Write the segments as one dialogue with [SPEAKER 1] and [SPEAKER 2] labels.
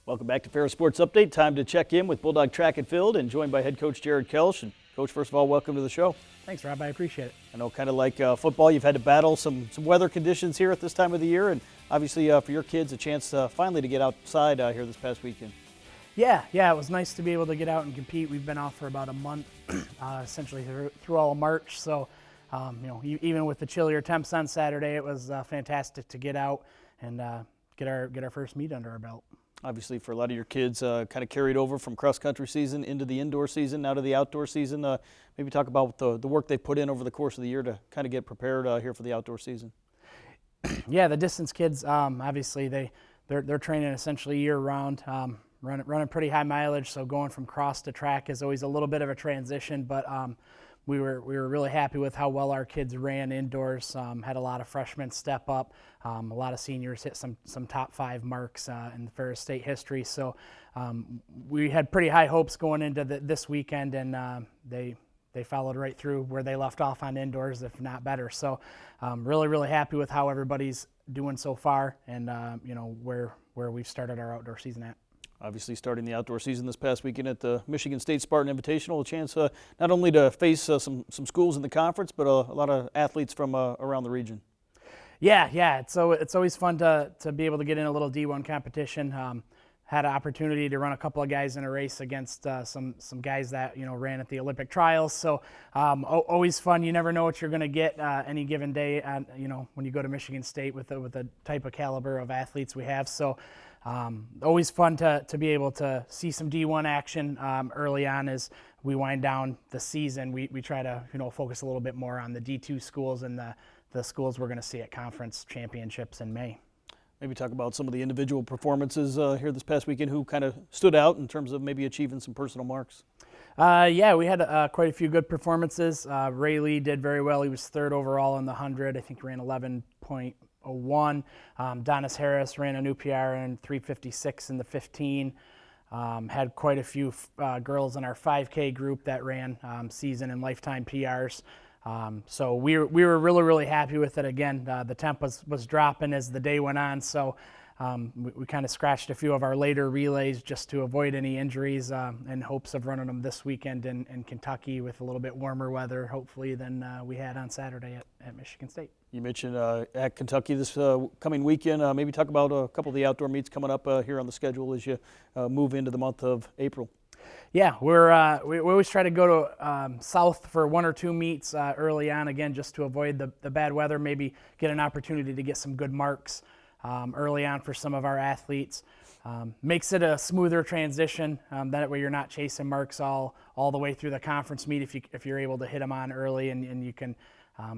[SPEAKER 1] Welcome back to Ferris Sports Update. Time to check in with Bulldog Track and Field and joined by head coach Jared Kelsch. And Coach, first of all, welcome to the show.
[SPEAKER 2] Thanks, Rob. I appreciate it.
[SPEAKER 1] I know kind of like football, you've had to battle some weather conditions here at this time of the year. And obviously for your kids, a chance finally to get outside here this past weekend.
[SPEAKER 2] Yeah, it was nice to be able to get out and compete. We've been off for about a month, essentially through all of March. So, even with the chillier temps on Saturday, it was fantastic to get out and get our first meet under our belt.
[SPEAKER 1] Obviously, for a lot of your kids, kind of carried over from cross-country season into the indoor season, now to the outdoor season. Maybe talk about the work they put in over the course of the year to kind of get prepared here for the outdoor season.
[SPEAKER 2] Yeah, the distance kids, obviously, they're training essentially year-round, running pretty high mileage, so going from cross to track is always a little bit of a transition, but we were really happy with how well our kids ran indoors. Had a lot of freshmen step up. A lot of seniors hit some top 5 marks in the Ferris State history. So we had pretty high hopes going into this weekend, and they followed right through where they left off on indoors, if not better. So really happy with how everybody's doing so far, and where we've started our outdoor season at.
[SPEAKER 1] Obviously starting the outdoor season this past weekend at the Michigan State Spartan Invitational, a chance not only to face some schools in the conference, but a lot of athletes from around the region.
[SPEAKER 2] Yeah. It's always fun to be able to get in a little D1 competition. Had an opportunity to run a couple of guys in a race against some guys that ran at the Olympic trials. So always fun. You never know what you're going to get any given day. When you go to Michigan State with the type of caliber of athletes we have. So. Always fun to be able to see some D1 action early on as we wind down the season. We try to focus a little bit more on the D2 schools and the schools we're going to see at conference championships in May.
[SPEAKER 1] Maybe talk about some of the individual performances here this past weekend who kind of stood out in terms of maybe achieving some personal marks.
[SPEAKER 2] Yeah, we had quite a few good performances. Ray Lee did very well. He was 3rd overall in the 100. I think ran 11.01. Donis Harris ran a new PR in 3:56 in the 15. Had quite a few girls in our 5K group that ran season and lifetime PRs. So we were really happy with it. Again, the temp was dropping as the day went on, so we kind of scratched a few of our later relays just to avoid any injuries in hopes of running them this weekend in Kentucky with a little bit warmer weather, hopefully, than we had on Saturday at Michigan State.
[SPEAKER 1] You mentioned at Kentucky this coming weekend. Maybe talk about a couple of the outdoor meets coming up here on the schedule as you move into the month of April.
[SPEAKER 2] Yeah, we always try to go to south for 1 or 2 meets early on, again, just to avoid the bad weather, maybe get an opportunity to get some good marks early on for some of our athletes. Makes it a smoother transition. That way you're not chasing marks all the way through the conference meet if you're able to hit them on early and you can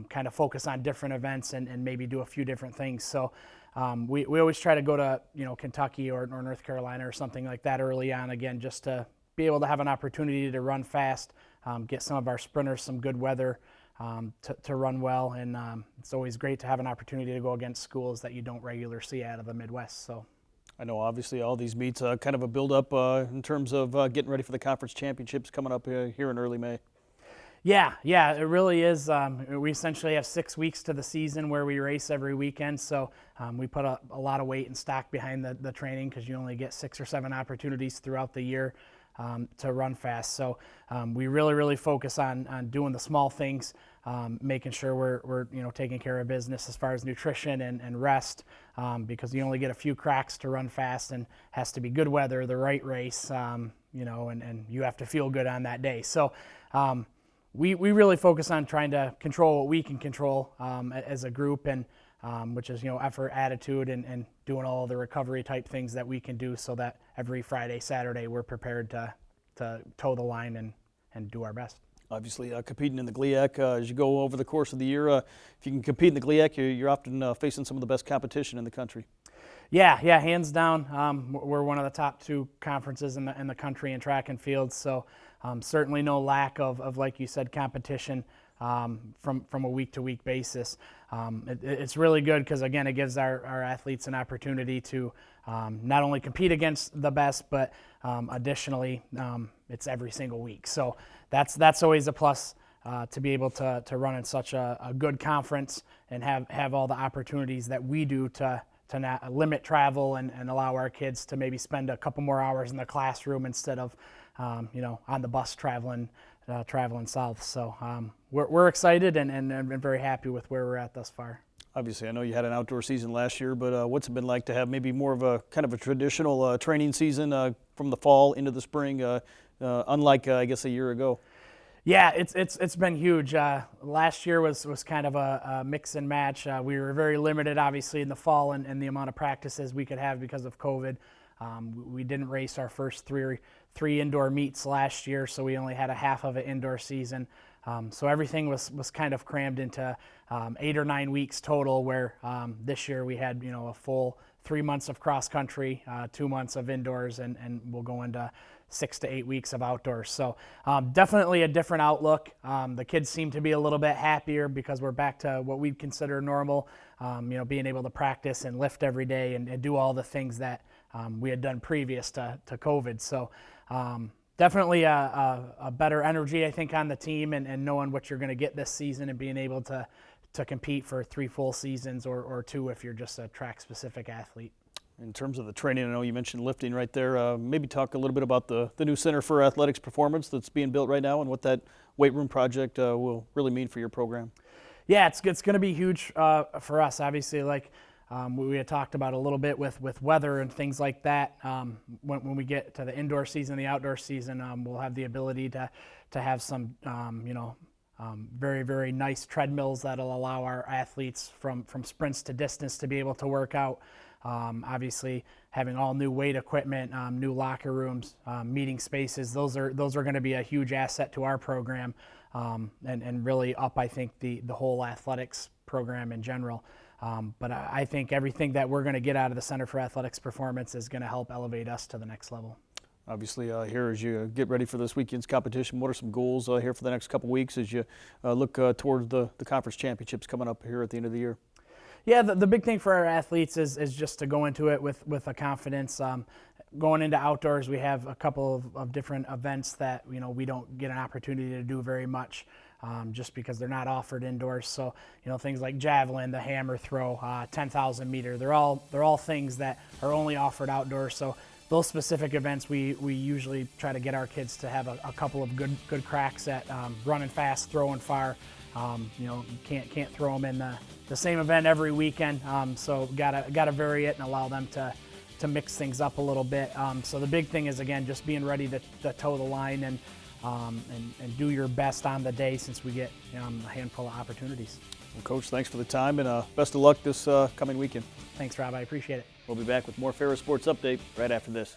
[SPEAKER 2] kind of focus on different events and maybe do a few different things. So we always try to go to Kentucky or North Carolina or something like that early on, again, just to be able to have an opportunity to run fast, get some of our sprinters some good weather to run well, and it's always great to have an opportunity to go against schools that you don't regularly see out of the Midwest. So,
[SPEAKER 1] I know obviously all these meets kind of a build-up in terms of getting ready for the conference championships coming up here in early May.
[SPEAKER 2] Yeah, it really is. We essentially have 6 weeks to the season where we race every weekend, so we put a lot of weight and stock behind the training because you only get 6 or 7 opportunities throughout the year to run fast. So we really focus on doing the small things, making sure we're taking care of business as far as nutrition and rest, because you only get a few cracks to run fast, and has to be good weather, the right race, and you have to feel good on that day. So we really focus on trying to control what we can control as a group, and which is effort, attitude, and doing all the recovery type things that we can do, so that every Friday, Saturday we're prepared to toe the line and do our best.
[SPEAKER 1] Obviously, competing in the GLIAC as you go over the course of the year, if you can compete in the GLIAC, you're often facing some of the best competition in the country.
[SPEAKER 2] Yeah, hands down. We're one of the top 2 conferences in the country in track and field, so certainly no lack of like you said, competition from a week-to-week basis. It's really good because, again, it gives our athletes an opportunity to not only compete against the best, but additionally, it's every single week. So that's always a plus to be able to run in such a good conference and have all the opportunities that we do to not limit travel and allow our kids to maybe spend a couple more hours in the classroom instead of on the bus traveling south. So we're excited and very happy with where we're at thus far.
[SPEAKER 1] Obviously, I know you had an outdoor season last year, but what's it been like to have maybe more of a kind of a traditional training season from the fall into the spring, unlike I guess a year ago?
[SPEAKER 2] Yeah, it's been huge. Last year was kind of a mix and match. We were very limited, obviously, in the fall and the amount of practices we could have because of COVID. We didn't race our first three indoor meets last year, so we only had a half of an indoor season. So everything was kind of crammed into 8 or 9 weeks total, where this year we had a full 3 months of cross country, 2 months of indoors, and we'll go into 6 to 8 weeks of outdoors. So definitely a different outlook. The kids seem to be a little bit happier because we're back to what we'd consider normal, being able to practice and lift every day and do all the things that we had done previous to COVID. So definitely a better energy, I think, on the team and knowing what you're going to get this season and being able to compete for 3 full seasons or 2 if you're just a track-specific athlete.
[SPEAKER 1] In terms of the training, I know you mentioned lifting right there. Maybe talk a little bit about the new Center for Athletics Performance that's being built right now and what that weight room project will really mean for your program.
[SPEAKER 2] Yeah, it's going to be huge for us, obviously. Like we had talked about a little bit with weather and things like that. When we get to the indoor season, the outdoor season, we'll have the ability to have some, very, very nice treadmills that'll allow our athletes from sprints to distance to be able to work out. Obviously, having all new weight equipment, new locker rooms, meeting spaces, those are going to be a huge asset to our program, and really up, I think, the whole athletics program in general. But I think everything that we're going to get out of the Center for Athletics Performance is going to help elevate us to the next level.
[SPEAKER 1] Obviously, here as you get ready for this weekend's competition, what are some goals here for the next couple weeks as you look towards the conference championships coming up here at the end of the year?
[SPEAKER 2] Yeah, the big thing for our athletes is just to go into it with a confidence. Going into outdoors, we have a couple of different events that we don't get an opportunity to do very much, just because they're not offered indoors. So things like javelin, the hammer throw, 10,000 meter, they're all things that are only offered outdoors. So those specific events, we usually try to get our kids to have a couple of good cracks at running fast, throwing far. Can't throw them in the same event every weekend. So gotta vary it and allow them to mix things up a little bit. So the big thing is, again, just being ready to toe the line and do your best on the day, since we get a handful of opportunities.
[SPEAKER 1] Well, Coach, thanks for the time and best of luck this coming weekend.
[SPEAKER 2] Thanks, Rob. I appreciate it.
[SPEAKER 1] We'll be back with more Ferris Sports Update right after this.